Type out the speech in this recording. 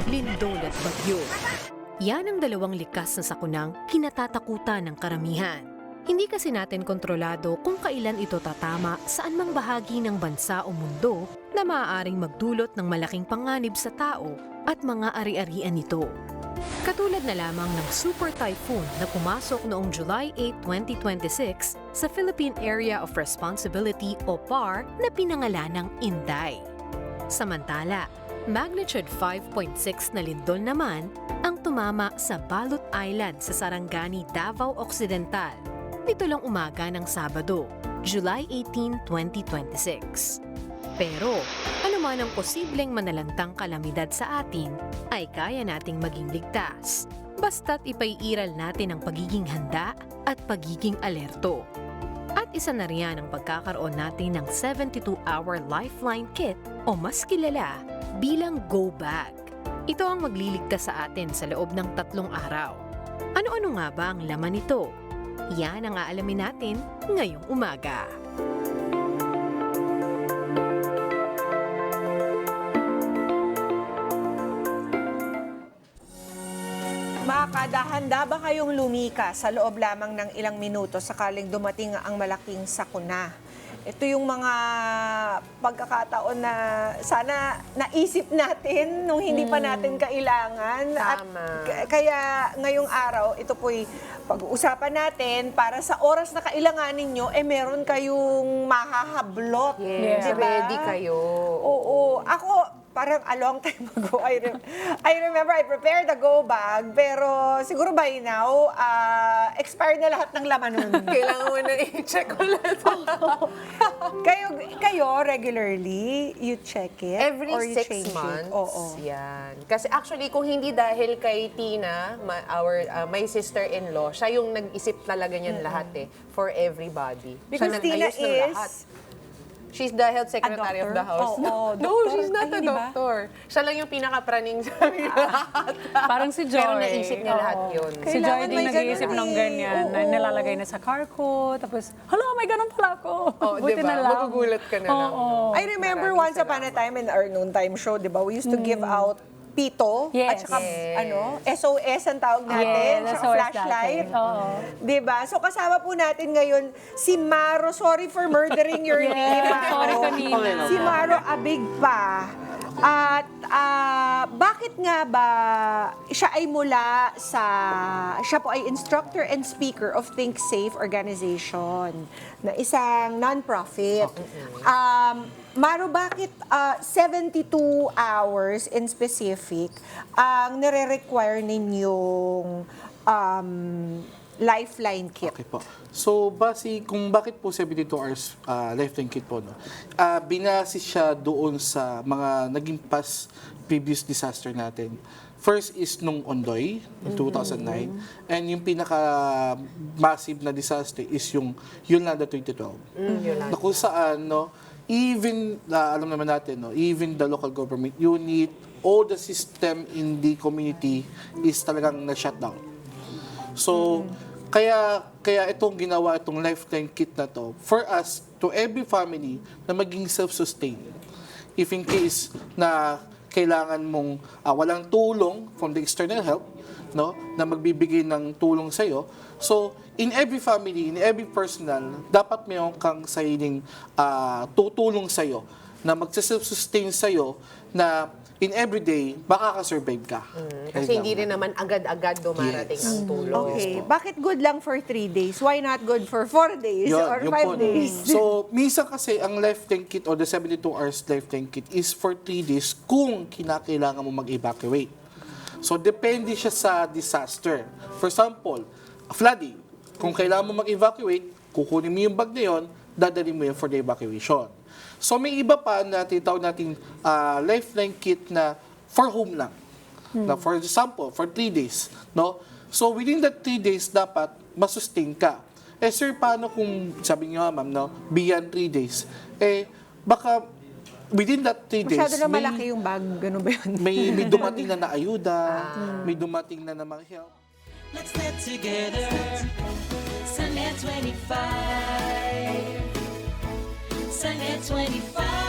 lindol at bagyo. Yan ang dalawang likas na sakunang kinatatakutan ng karamihan. Hindi kasi natin kontrolado kung kailan ito tatama saan mang bahagi ng bansa o mundo na maaaring magdulot ng malaking panganib sa tao at mga ari-arian nito. Katulad na lamang ng Super Typhoon na pumasok noong July 8, 2026 sa Philippine Area of Responsibility o PAR na pinangalanang Inday. Samantala, magnitude 5.6 na lindol naman ang tumama sa Balut Island sa Sarangani, Davao Occidental nito lang umaga ng Sabado, July 18, 2026. Pero, ano man ang posibleng manalantang kalamidad sa atin, ay kaya nating maging ligtas. Basta't ipaiiral natin ang pagiging handa at pagiging alerto. At isa na riyan ang pagkakaroon natin ng 72-hour Lifeline Kit o mas kilala bilang Go Bag. Ito ang magliligtas sa atin sa loob ng 3 araw. Ano-ano nga ba ang laman nito? Yan ang aalamin natin ngayong umaga. Makakadahanda ba kayong lumika sa loob lamang ng ilang minuto sakaling dumating ang malaking sakuna? Ito yung mga pagkakataon na sana naisip natin nung hindi pa natin kailangan. Tama. At kaya ngayong araw, ito po'y pag-uusapan natin para sa oras na kailanganin nyo, meron kayong mahahablot. Yes, diba? ready kayo. Oo. Ako, parang a long time ago, I remember I prepared a go bag, pero siguro by now, expired na lahat ng laman nun. Kailangan mo na i-check ulit. Kayo, regularly, you check it? Every or you 6 change months. It? Oo. Yan. Kasi actually, kung hindi dahil kay Tina, my sister-in-law, siya yung nag-isip talaga niyan lahat for everybody. Because Siya Tina nag-ayos ng lahat. She's the health secretary of the house. Oo, No, she's not a doctor. Siya lang yung pinaka-praning sa lahat. Parang si Joy. Pero naisip niya lahat yun. Si Joy Kailangan din may nag-iisip ganun ng eh. ganyan. Na Oo. nilalagay na sa car ko. Tapos, hala, may ganun pala ako. Oh, Buti diba? na lang. Magugulat ka na lang. Oo. I remember Maraming once upon a time in our noontime show, di ba, we used to give out pito at Yes. saka Yes. SOS ang tawag natin, Yes, saka SOS flashlight. natin. Oo. Diba? So kasama po natin ngayon si Maro. Sorry for murdering your name, Maro. Sorry kanina. Si Maro Abigpa. At bakit nga ba siya ay siya po ay instructor and speaker of Think Safe Organization na isang non-profit. Maro, bakit 72 hours in specific ang nire-require ninyong lifeline kit? Okay po. So, kung bakit po 72 hours lifeline kit po, no? Binase siya doon sa mga naging previous disaster natin. First is nung Ondoy, in 2009. And yung pinaka-massive na disaster is yung Yolanda 2012. Na kung saan, no, even, alam naman natin, no, even the local government unit, all the system in the community is talagang na-shutdown. So, kaya itong ginawa, itong lifeline kit na to, for us, to every family na maging self-sustain. If in case na kailangan mong walang tulong from the external help, no, na magbibigay ng tulong sa'yo. So, in every family, in every personal, dapat mayroon kang sariling tutulong sa'yo, na magsa-self-sustain sa'yo, na in every day, makaka-survive ka. Kasi hindi rin naman agad-agad dumarating ang tulong. Okay. Bakit good lang for 3 days? Why not good for 4 days or 5 days? So, minsan kasi ang lifeline kit or the 72 hours lifeline kit is for 3 days kung kinakailangan mo mag-evacuate. So, depende siya sa disaster. For example, flooding. Kung kailangan mo mag-evacuate, kukunin mo yung bag na yun, dadalhin mo yun for the evacuation. So, may iba pa na tinatawag natin lifeline kit na for home lang. Na for example, for 3 days. No? So, within that 3 days, dapat masustain ka. Sir, paano kung, sabi niyo ma'am, no, beyond 3 days, baka within that 3 days, Masyado na malaki yung bag. Ganun ba yun? may dumating na ayuda, may dumating na mga help. Let's get together. Sunday 25. Sunday 25.